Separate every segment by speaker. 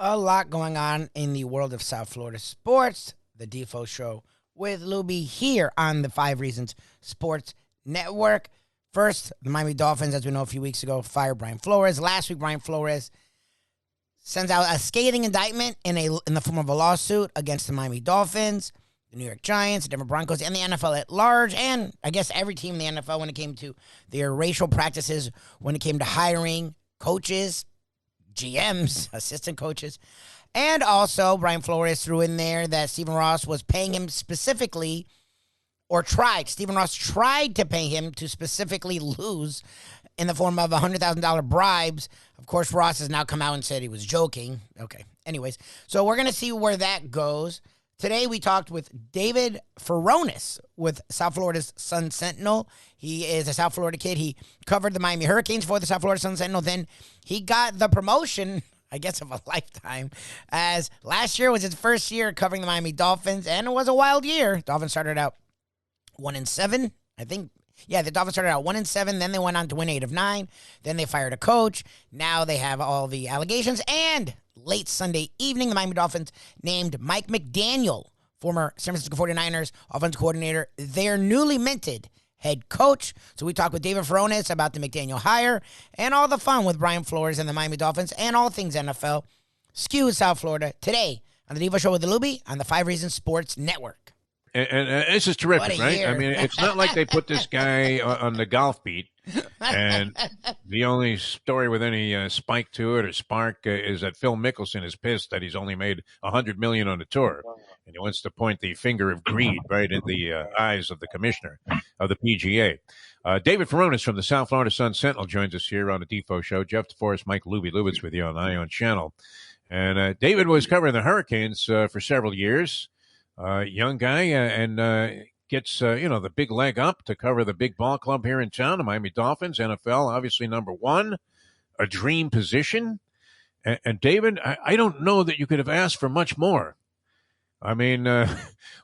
Speaker 1: A lot going on in the world of South Florida sports. The Defo Show with Lubie here on the 5 Reasons Sports Network. First, the Miami Dolphins, as we know a few weeks ago, fired Brian Flores. Last week, Brian Flores sends out a scathing indictment in the form of a lawsuit against the Miami Dolphins, the New York Giants, the Denver Broncos, and the NFL at large, and I guess every team in the NFL when it came to their racial practices, when it came to hiring coaches, GMs, assistant coaches, and also Brian Flores threw in there that Stephen Ross was paying him specifically, Stephen Ross tried to pay him to specifically lose in the form of $100,000 bribes. Of course, Ross has now come out and said he was joking. Okay, anyways, so we're going to see where that goes. Today we talked with David Furones with South Florida's Sun Sentinel. He is a South Florida kid. He covered the Miami Hurricanes for the South Florida Sun Sentinel. Then he got the promotion, I guess, of a lifetime, as last year was his first year covering the Miami Dolphins, and it was a wild year. Dolphins started out 1-7, I think. Yeah, the Dolphins started out 1-7, then they went on to win 8 of 9. Then they fired a coach. Now they have all the allegations, and late Sunday evening, the Miami Dolphins named Mike McDaniel, former San Francisco 49ers offensive coordinator, their newly minted head coach. So we talked with David Furones about the McDaniel hire and all the fun with Brian Flores and the Miami Dolphins and all things NFL. Skew South Florida today on the Defo Show with the Lubie on the 5 Reasons Sports Network.
Speaker 2: And this is terrific, right?
Speaker 1: Year.
Speaker 2: I mean, it's not like they put this guy on the golf beat, and the only story with any spike to it or spark is that Phil Mickelson is pissed that he's only made $100 million on the tour, and he wants to point the finger of greed right in the eyes of the commissioner of the PGA. David Furones from the South Florida Sun Sentinel joins us here on the Defo Show. Jeff DeForest, Mike Lubitz with you on the Ion Channel, and David was covering the Hurricanes for several years. Young guy and gets, the big leg up to cover the big ball club here in town, the Miami Dolphins, NFL, obviously number one, a dream position. And David, I don't know that you could have asked for much more. I mean,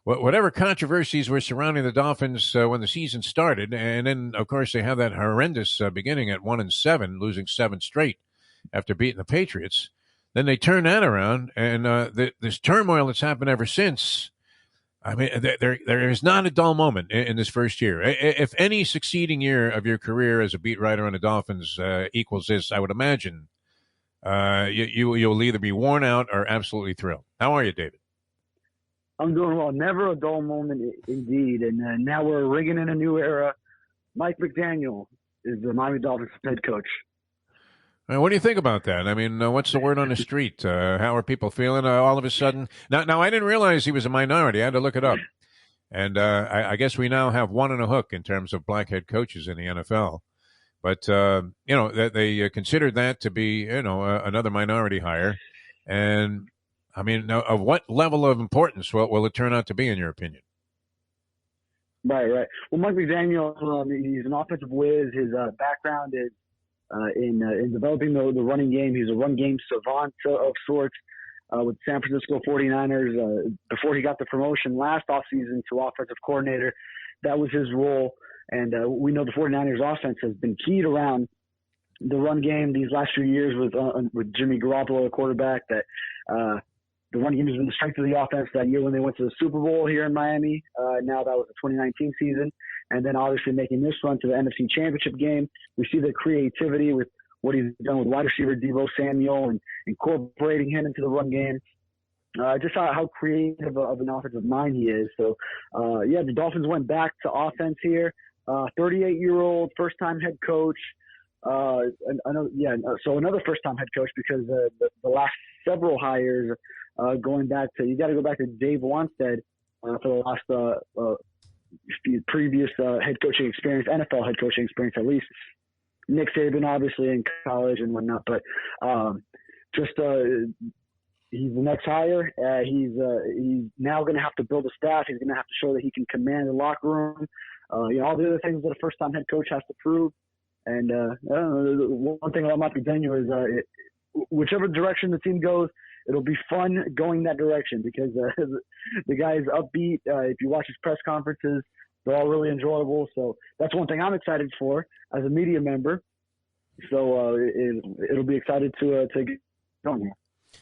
Speaker 2: whatever controversies were surrounding the Dolphins when the season started, and then, of course, they have that horrendous beginning at 1-7, losing 7 straight after beating the Patriots. Then they turn that around, and this turmoil that's happened ever since. I mean, there is not a dull moment in this first year. If any succeeding year of your career as a beat writer on the Dolphins equals this, I would imagine you'll either be worn out or absolutely thrilled. How are you, David?
Speaker 3: I'm doing well. Never a dull moment, indeed. And now we're ringing in a new era. Mike McDaniel is the Miami Dolphins head coach.
Speaker 2: What do you think about that? I mean, what's the word on the street? How are people feeling all of a sudden? Now, I didn't realize he was a minority. I had to look it up. And I guess we now have one on a hook in terms of black head coaches in the NFL. But, they considered that to be, another minority hire. And, I mean, of what level of importance will it turn out to be, in your opinion?
Speaker 3: Right. Well, Mike McDaniel, he's an offensive whiz. His background is in developing the running game. He's a run game savant of sorts with San Francisco 49ers. Before he got the promotion last offseason to offensive coordinator, that was his role. And we know the 49ers offense has been keyed around the run game these last few years with Jimmy Garoppolo, a quarterback, that the run game has been the strength of the offense that year when they went to the Super Bowl here in Miami. Now that was the 2019 season. And then obviously making this run to the NFC Championship game. We see the creativity with what he's done with wide receiver Devo Samuel and incorporating him into the run game. Just how creative of an offensive mind he is. So, the Dolphins went back to offense here. 38-year-old first-time head coach. So another first-time head coach because the last several hires going back to – you got to go back to Dave Wanstead for the last previous head coaching experience, NFL head coaching experience at least. Nick Saban, obviously, in college and whatnot. But he's the next hire. He's now going to have to build a staff. He's going to have to show that he can command the locker room. All the other things that a first-time head coach has to prove. And one thing about Mike McDaniel is whichever direction the team goes, it'll be fun going that direction because the guy's upbeat. If you watch his press conferences, they're all really enjoyable. So that's one thing I'm excited for as a media member. So it'll be excited to get going here.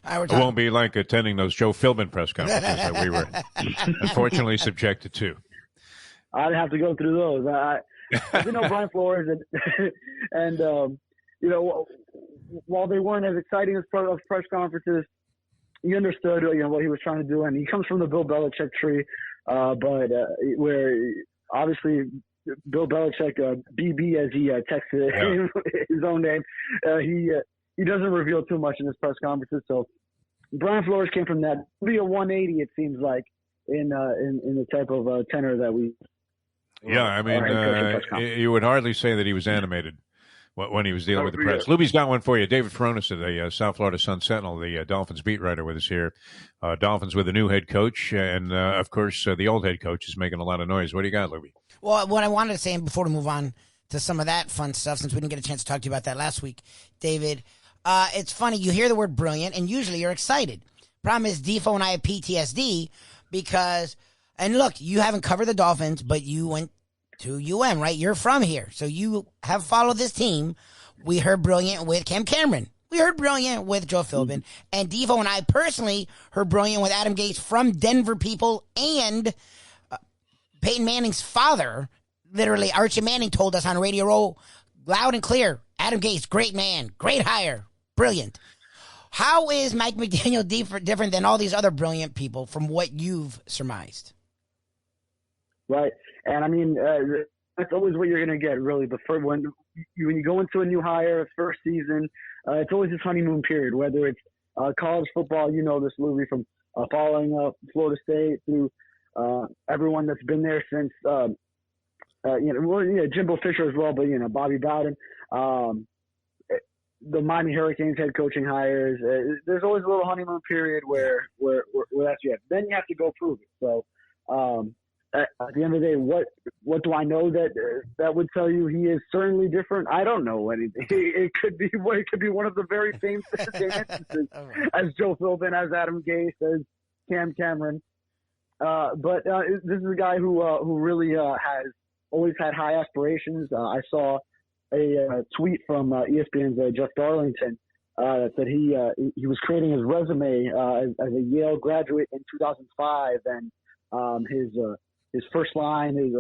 Speaker 1: We're
Speaker 2: It
Speaker 1: talking.
Speaker 2: won't be like attending those Joe Philbin press conferences that we were unfortunately subjected to.
Speaker 3: I'd have to go through those. I did know Brian Flores, and you know, while they weren't as exciting as press conferences, you understood what he was trying to do, and he comes from the Bill Belichick tree, but where obviously Bill Belichick, BB as he texted his own name, he doesn't reveal too much in his press conferences. So Brian Flores came from that. It'll be a 180, it seems like, in the type of tenor that we.
Speaker 2: Yeah, I mean, you would hardly say that he was animated when he was dealing with the press. Lubie's got one for you. David Furones of the South Florida Sun-Sentinel, the Dolphins beat writer with us here. Dolphins with a new head coach, and, of course, the old head coach is making a lot of noise. What do you got, Lubie?
Speaker 1: Well, what I wanted to say before we move on to some of that fun stuff, since we didn't get a chance to talk to you about that last week, David, it's funny. You hear the word brilliant, and usually you're excited. Problem is, Defo and I have PTSD because – and look, you haven't covered the Dolphins, but you went to UM, right? You're from here. So you have followed this team. We heard brilliant with Cam Cameron. We heard brilliant with Joe Philbin. And Defo and I personally heard brilliant with Adam Gase from Denver people and Peyton Manning's father. Literally, Archie Manning told us on Radio Row loud and clear, Adam Gase, great man, great hire, brilliant. How is Mike McDaniel different than all these other brilliant people from what you've surmised?
Speaker 3: Right. And I mean, that's always what you're going to get, really. When you go into a new hire, first season, it's always this honeymoon period, whether it's college football, this, Louis, from following Florida State through everyone that's been there since, Jimbo Fisher as well, but, Bobby Bowden, the Miami Hurricanes head coaching hires. There's always a little honeymoon period where that's you have. Then you have to go prove it. So, at the end of the day, what do I know that would tell you he is certainly different? I don't know anything. It could be one of the very same instances as Joe Philbin, as Adam Gase, as Cam Cameron. But this is a guy who really has always had high aspirations. I saw a tweet from ESPN's Jeff Darlington that said he was creating his resume as a Yale graduate in 2005, and his first line, his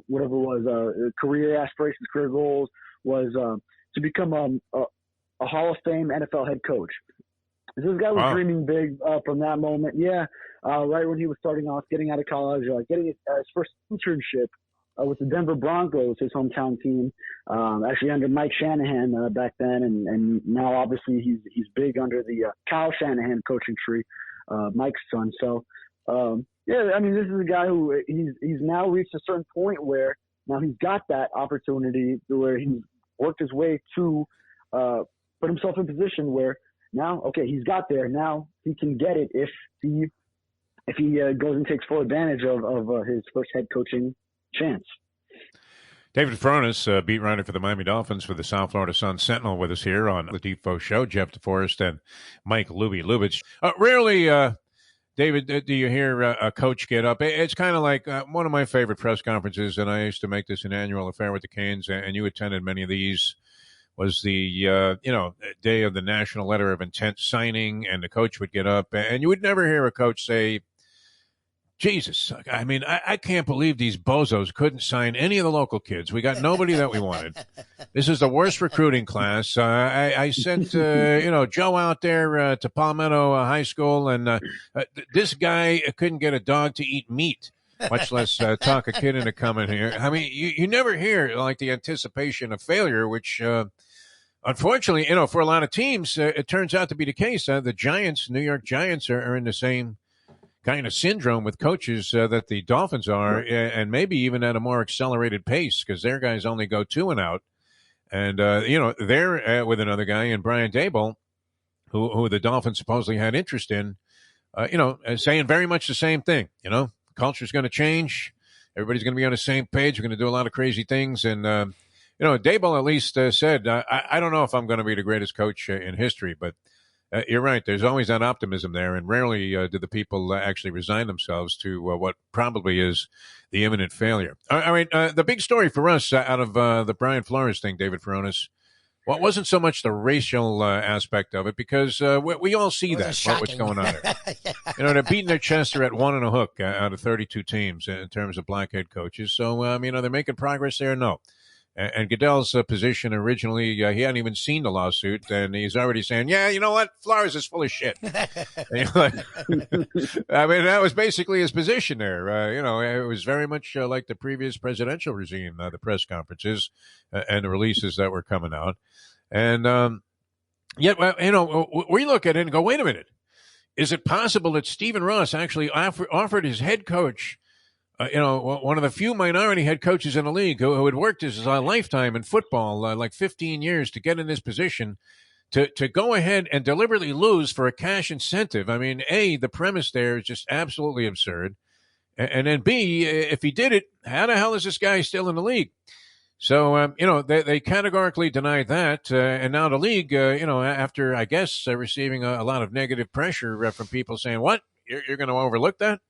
Speaker 3: whatever it was, career aspirations, career goals, was to become a Hall of Fame NFL head coach. This guy was dreaming big from that moment. Yeah, right when he was starting off, getting out of college, getting his first internship with the Denver Broncos, his hometown team, actually under Mike Shanahan back then, and now obviously he's big under the Kyle Shanahan coaching tree, Mike's son. So. Yeah, I mean, this is a guy who he's now reached a certain point where now he's got that opportunity where he's worked his way to put himself in position where now, okay, he's got there. Now he can get it if he goes and takes full advantage of his first head coaching chance.
Speaker 2: David Furones, beat writer for the Miami Dolphins for the South Florida Sun-Sentinel, with us here on the Defo Show. Jeff DeForest and Mike Lubie. Rarely, David, do you hear a coach get up? It's kind of like one of my favorite press conferences, and I used to make this an annual affair with the Canes, and you attended many of these, was the day of the National Letter of Intent signing, and the coach would get up, and you would never hear a coach say, Jesus, I mean, I can't believe these bozos couldn't sign any of the local kids. We got nobody that we wanted. This is the worst recruiting class. I sent, Joe out there to Palmetto High School, and this guy couldn't get a dog to eat meat, much less talk a kid into coming here. I mean, you never hear, like, the anticipation of failure, which, unfortunately, for a lot of teams, it turns out to be the case. The Giants, New York Giants, are in the same kind of syndrome with coaches that the Dolphins are, and maybe even at a more accelerated pace because their guys only go 2 and out. And, they're with another guy in Brian Daboll, who the Dolphins supposedly had interest in, saying very much the same thing. Culture's going to change. Everybody's going to be on the same page. We're going to do a lot of crazy things. And, Daboll at least said, I don't know if I'm going to be the greatest coach in history, but you're right. There's always that optimism there, and rarely do the people actually resign themselves to what probably is the imminent failure. I mean, the big story for us out of the Brian Flores thing, David Furones, Well, it wasn't so much the racial aspect of it because we all see that, what's going on there.
Speaker 1: Yeah.
Speaker 2: They're beating their chest. They're at 1 and a hook out of 32 teams in terms of black head coaches. So, they're making progress there? No. And Goodell's position originally, he hadn't even seen the lawsuit, and he's already saying, yeah, you know what? Flores is full of shit. That was basically his position there. It was very much like the previous presidential regime, the press conferences and the releases that were coming out. And yet, we look at it and go, wait a minute. Is it possible that Stephen Ross actually offered his head coach, one of the few minority head coaches in the league who had worked his lifetime in football, like 15 years, to get in this position, to go ahead and deliberately lose for a cash incentive? I mean, A, the premise there is just absolutely absurd. And then B, if he did it, how the hell is this guy still in the league? So, they categorically denied that. And now the league, after, I guess, receiving a lot of negative pressure from people saying, what, you're going to overlook that?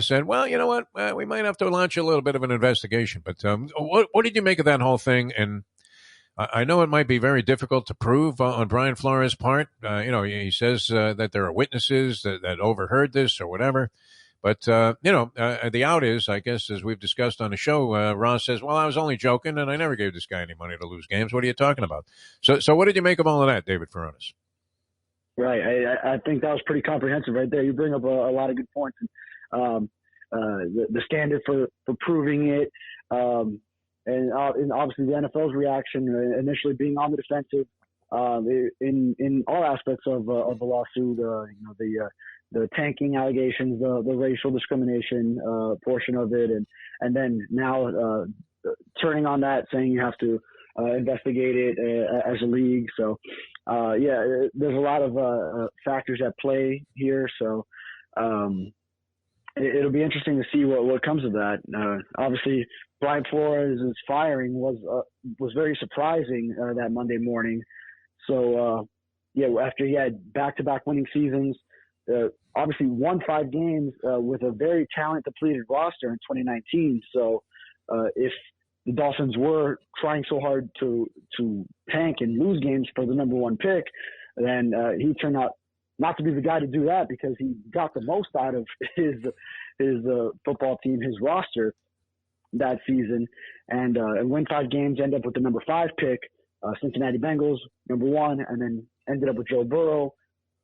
Speaker 2: Said, well, you know what? We might have to launch a little bit of an investigation. But what did you make of that whole thing? And I know it might be very difficult to prove on Brian Flores' part. He says that there are witnesses that overheard this or whatever. But, the out is, I guess, as we've discussed on the show, Ross says, well, I was only joking, and I never gave this guy any money to lose games. What are you talking about? So what did you make of all of that, David Furones?
Speaker 3: Right. I think that was pretty comprehensive right there. You bring up a lot of good points. The standard for proving it, and obviously the NFL's reaction initially being on the defensive in all aspects of the lawsuit. The tanking allegations, the racial discrimination portion of it, and then now turning on that, saying you have to investigate it as a league. So there's a lot of factors at play here. So. It'll be interesting to see what comes of that. Obviously, Brian Flores' firing was very surprising that Monday morning. So, after he had back-to-back winning seasons, obviously won 5 games with a very talent-depleted roster in 2019. So, if the Dolphins were trying so hard to tank and lose games for the number 1 pick, then he turned out not to be the guy to do that, because he got the most out of his football team, his roster that season, and win 5 games, end up with the number 5 pick, Cincinnati Bengals, number 1, and then ended up with Joe Burrow.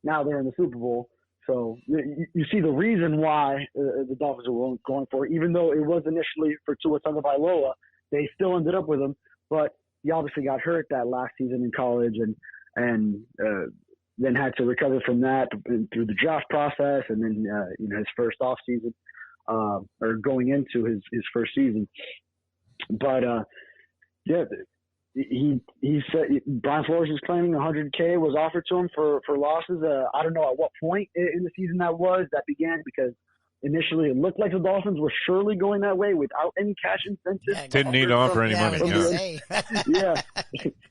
Speaker 3: Now they're in the Super Bowl. So you see the reason why the Dolphins were going for it, even though it was initially for Tua Tagovailoa, they still ended up with him. But he obviously got hurt that last season in college, and then had to recover from that through the draft process, and then his first off season, or going into his first season. But he said Brian Flores is claiming $100K was offered to him for losses. I don't know at what point in the season that began, because initially it looked like the Dolphins were surely going that way without any cash incentives.
Speaker 2: Didn't need to offer any money.
Speaker 3: Yeah.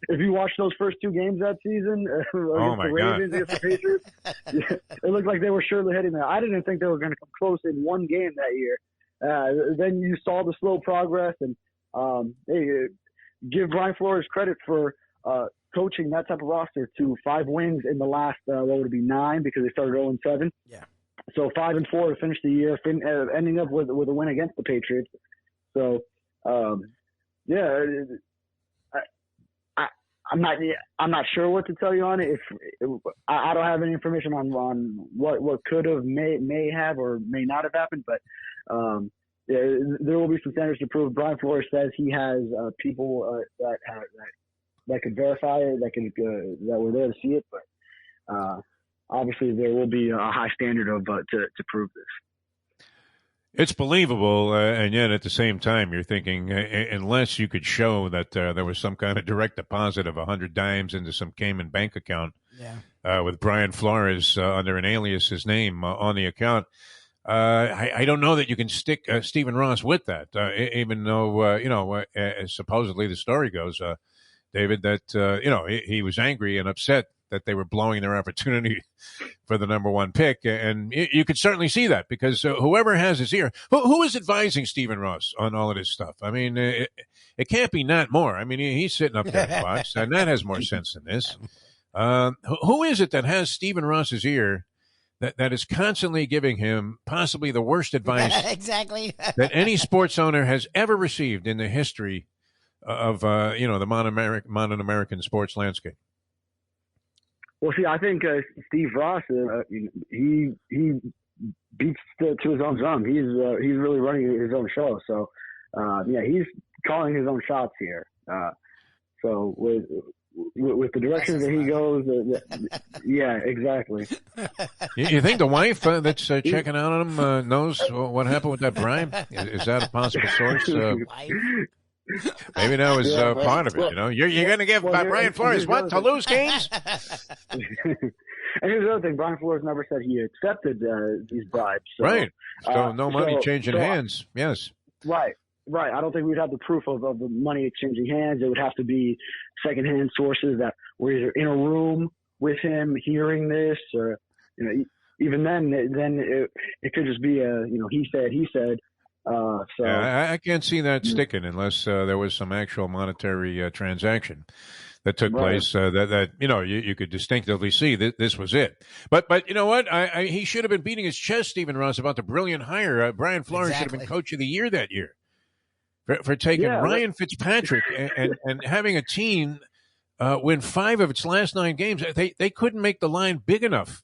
Speaker 3: If you watch those first 2 games that season, against the Ravens, against the Patriots, it looked like they were surely heading there. I didn't think they were going to come close in one game that year. Then you saw the slow progress, and give Brian Flores credit for coaching that type of roster to 5 wins in the last, what would it be, 9, because they started 0-7.
Speaker 1: Yeah.
Speaker 3: So 5-4 to finish the year, ending up with a win against the Patriots. So, I'm not sure what to tell you on it. I don't have any information on what could have, may have, or may not have happened, but there will be some standards to prove. Brian Flores says he has people that could verify it, that were there to see it, but obviously there will be a high standard of to prove this.
Speaker 2: It's believable, and yet at the same time, you're thinking, unless you could show that there was some kind of direct deposit of 100 dimes into some Cayman bank account, with Brian Flores under an alias's name on the account, I don't know that you can stick Stephen Ross with that, even though, supposedly the story goes, David, that, he was angry and upset that they were blowing their opportunity for the number one pick. And you could certainly see that because whoever has his ear, who is advising Stephen Ross on all of this stuff? I mean, it can't be Nat Moore. I mean, he's sitting up there in Fox. Nat has more sense than this. Who is it that has Stephen Ross's ear that is constantly giving him possibly the worst advice
Speaker 1: exactly
Speaker 2: that any sports owner has ever received in the history of the modern American sports landscape?
Speaker 3: Well, see, I think Steve Ross, he beats to his own drum. He's really running his own show. So, he's calling his own shots here. So with the direction that he goes, yeah, exactly.
Speaker 2: You think the wife that's checking out on him knows what happened with that bribe? Is that a possible source? Maybe that was part of it. You're going to give Brian Flores what to lose games?
Speaker 3: And here's the other thing: Brian Flores never said he accepted these bribes. So,
Speaker 2: right. So no money changing hands. Yes.
Speaker 3: Right. Right. I don't think we'd have the proof of the money exchanging hands. It would have to be secondhand sources that were either in a room with him hearing this, or even then it could just be he said. So
Speaker 2: I can't see that sticking unless there was some actual monetary transaction that took place that you could distinctively see that this was it. But you know what? He should have been beating his chest, Stephen Ross, about the brilliant hire. Brian Flores should have been coach of the year that year for taking Ryan Fitzpatrick and having a team win 5 of its last 9 games. They couldn't make the line big enough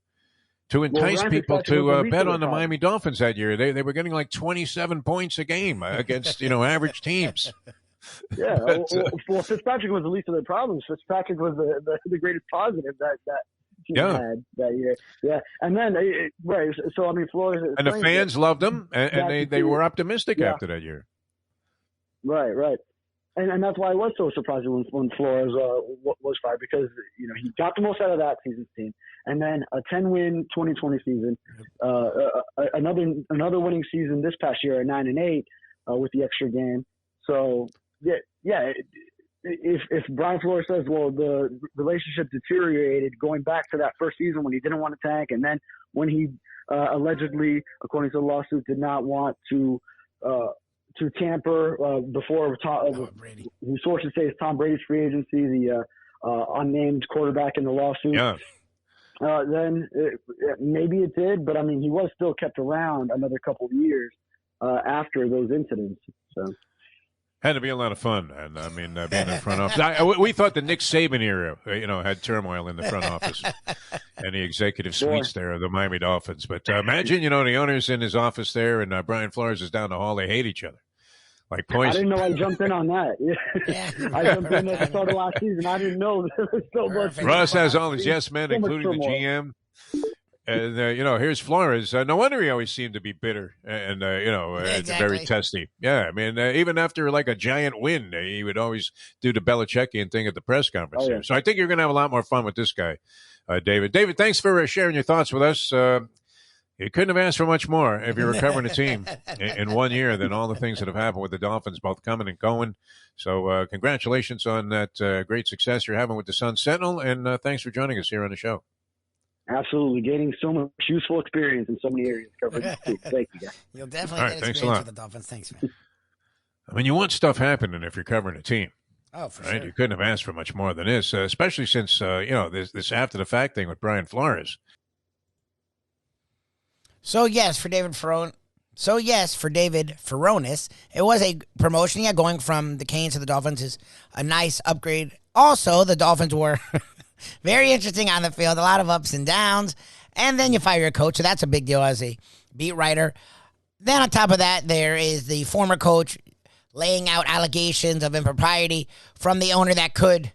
Speaker 2: to entice people to bet on the Miami Dolphins that year. They were getting like 27 points a game against average teams.
Speaker 3: Yeah, well, Fitzpatrick was the least of their problems. Fitzpatrick was the greatest positive that team had that year. Yeah, and then so I mean, Flores
Speaker 2: and the fans loved him, and they were optimistic after that year.
Speaker 3: Right. And that's why it was so surprising when Flores was fired, because he got the most out of that season's team, and then a 10-win 2020 season, another winning season this past year at 9-8 with the extra game. So if Brian Flores says, well, the relationship deteriorated going back to that first season when he didn't want to tank, and then when he allegedly, according to the lawsuit, did not want to tamper before whose sources say it's Tom Brady's free agency, the unnamed quarterback in the lawsuit.
Speaker 2: Yeah.
Speaker 3: Then maybe it did, but I mean, he was still kept around another couple of years after those incidents. So
Speaker 2: had to be a lot of fun, and I mean, being in the front office. We thought the Nick Saban era, had turmoil in the front office and the executive suites there of the Miami Dolphins. But imagine, the owner's in his office there, and Brian Flores is down the hall. They hate each other. Like poison.
Speaker 3: I didn't know I jumped in on that. I jumped in at the start of last season. I didn't know there was so much.
Speaker 2: Russ has all his yes men, including the GM. And, here's Flores. No wonder he always seemed to be bitter and, very testy. Yeah, I mean, even after like a giant win, he would always do the Belichickian thing at the press conference here. So I think you're going to have a lot more fun with this guy, David. David, thanks for sharing your thoughts with us. You couldn't have asked for much more if you're recovering a team in 1 year than all the things that have happened with the Dolphins, both coming and going. So congratulations on that great success you're having with the Sun Sentinel, and thanks for joining us here on the show.
Speaker 3: Absolutely. Gaining so much useful experience in so many areas covered. Thank you, guys.
Speaker 1: You'll definitely get experience with the Dolphins. Thanks, man.
Speaker 2: I mean, you want stuff happening if you're covering a team.
Speaker 1: Oh, for
Speaker 2: right?
Speaker 1: sure.
Speaker 2: You couldn't have asked for much more than this, especially since, this after-the-fact thing with Brian Flores.
Speaker 1: So, yes, for David Furones, it was a promotion. Yeah, going from the Canes to the Dolphins is a nice upgrade. Also, the Dolphins were very interesting on the field, a lot of ups and downs. And then you fire your coach, so that's a big deal as a beat writer. Then on top of that, there is the former coach laying out allegations of impropriety from the owner that could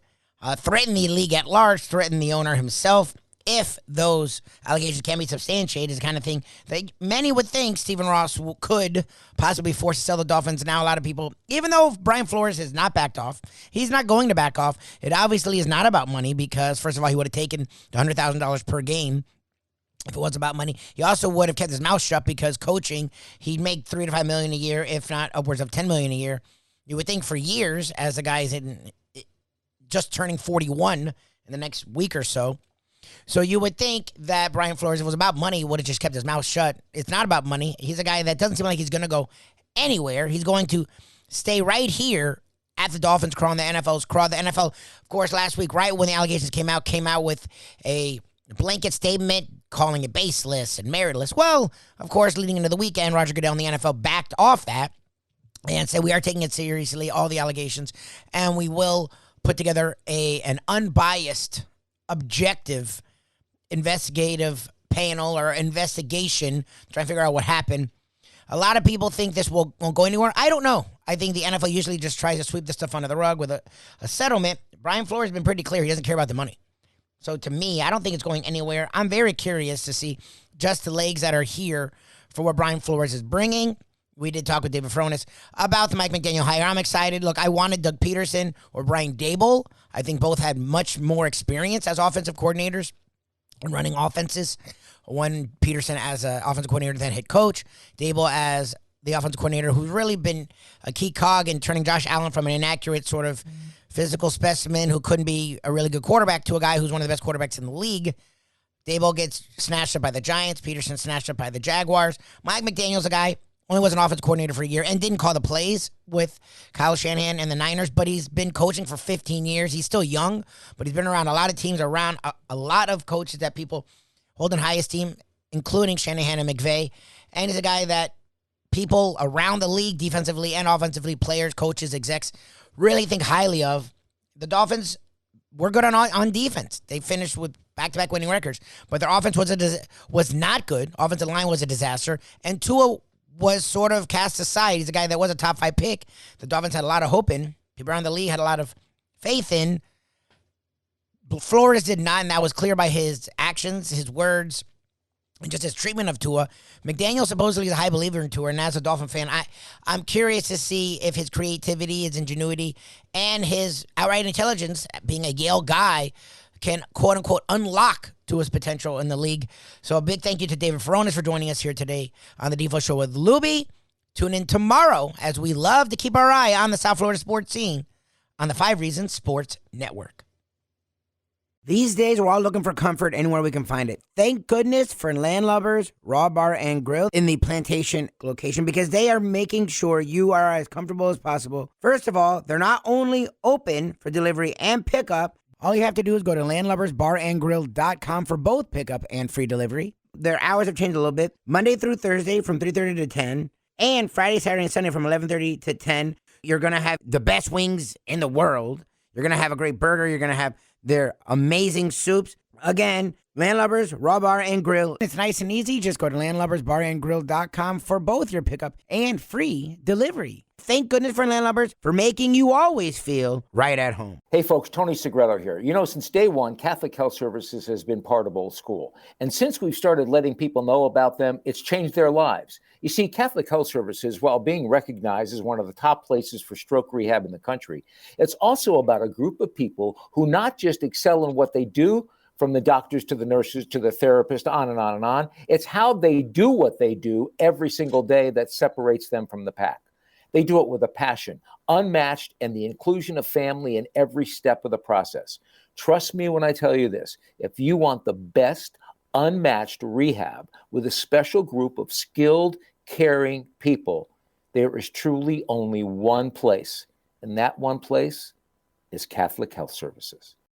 Speaker 1: threaten the league at large, threaten the owner himself. If those allegations can be substantiated, is the kind of thing that many would think Stephen Ross could possibly force to sell the Dolphins. Now, a lot of people, even though Brian Flores has not backed off, he's not going to back off. It obviously is not about money because, first of all, he would have taken the $100,000 per game if it was about money. He also would have kept his mouth shut because coaching, he'd make $3 to $5 million a year, if not upwards of $10 million a year. You would think for years, as the guy is just turning 41 in the next week or so. So you would think that Brian Flores, if it was about money, would have just kept his mouth shut. It's not about money. He's a guy that doesn't seem like he's going to go anywhere. He's going to stay right here at the Dolphins' craw, on the NFL's craw. The NFL, of course, last week, right when the allegations came out with a blanket statement calling it baseless and meritless. Well, of course, leading into the weekend, Roger Goodell and the NFL backed off that and said, we are taking it seriously, all the allegations, and we will put together an unbiased, objective, investigative panel or investigation to try and figure out what happened. A lot of people think this won't go anywhere. I don't know. I think the NFL usually just tries to sweep this stuff under the rug with a settlement. Brian Flores has been pretty clear. He doesn't care about the money. So to me, I don't think it's going anywhere. I'm very curious to see just the legs that are here for what Brian Flores is bringing. We did talk with David Furones about the Mike McDaniel hire. I'm excited. Look, I wanted Doug Peterson or Brian Daboll. I think both had much more experience as offensive coordinators and running offenses. One, Peterson as an offensive coordinator, then head coach. Daboll as the offensive coordinator, who's really been a key cog in turning Josh Allen from an inaccurate sort of physical specimen who couldn't be a really good quarterback to a guy who's one of the best quarterbacks in the league. Daboll gets snatched up by the Giants. Peterson snatched up by the Jaguars. Mike McDaniel's a guy, only was an offensive coordinator for a year and didn't call the plays with Kyle Shanahan and the Niners, but he's been coaching for 15 years. He's still young, but he's been around a lot of teams, around a lot of coaches that people hold in high esteem, including Shanahan and McVay. And he's a guy that people around the league, defensively and offensively, players, coaches, execs, really think highly of. The Dolphins were good on defense. They finished with back-to-back winning records, but their offense was not good. Offensive line was a disaster, and Tua was sort of cast aside. He's a guy that was a top 5 pick. The Dolphins had a lot of hope in. People around the league had a lot of faith in. Flores did not, and that was clear by his actions, his words, and just his treatment of Tua. McDaniel supposedly is a high believer in Tua, and as a Dolphin fan, I'm curious to see if his creativity, his ingenuity, and his outright intelligence, being a Yale guy, can quote-unquote unlock Tua's potential in the league. So a big thank you to David Furones for joining us here today on the Defo Show with Lubie. Tune in tomorrow as we love to keep our eye on the South Florida sports scene on the 5 Reasons Sports Network. These days, we're all looking for comfort anywhere we can find it. Thank goodness for Landlubbers Raw Bar and Grill in the Plantation location, because they are making sure you are as comfortable as possible. First of all, they're not only open for delivery and pickup. All you have to do is go to landlubbersbarandgrill.com for both pickup and free delivery. Their hours have changed a little bit. Monday through Thursday from 3:30 to 10, and Friday, Saturday, and Sunday from 11:30 to 10. You're going to have the best wings in the world. You're going to have a great burger. You're going to have their amazing soups. Again, Landlubbers, Raw Bar and Grill. It's nice and easy. Just go to landlubbersbarandgrill.com for both your pickup and free delivery. Thank goodness for Landlubbers for making you always feel right at home.
Speaker 4: Hey folks, Tony Segreto here. You know, since day one, Catholic Health Services has been part of Old School. And since we've started letting people know about them, it's changed their lives. You see, Catholic Health Services, while being recognized as one of the top places for stroke rehab in the country, it's also about a group of people who not just excel in what they do, from the doctors to the nurses to the therapist, on and on and on. It's how they do what they do every single day that separates them from the pack. They do it with a passion, unmatched, and the inclusion of family in every step of the process. Trust me when I tell you this. If you want the best, unmatched rehab with a special group of skilled, caring people, there is truly only one place, and that one place is Catholic Health Services.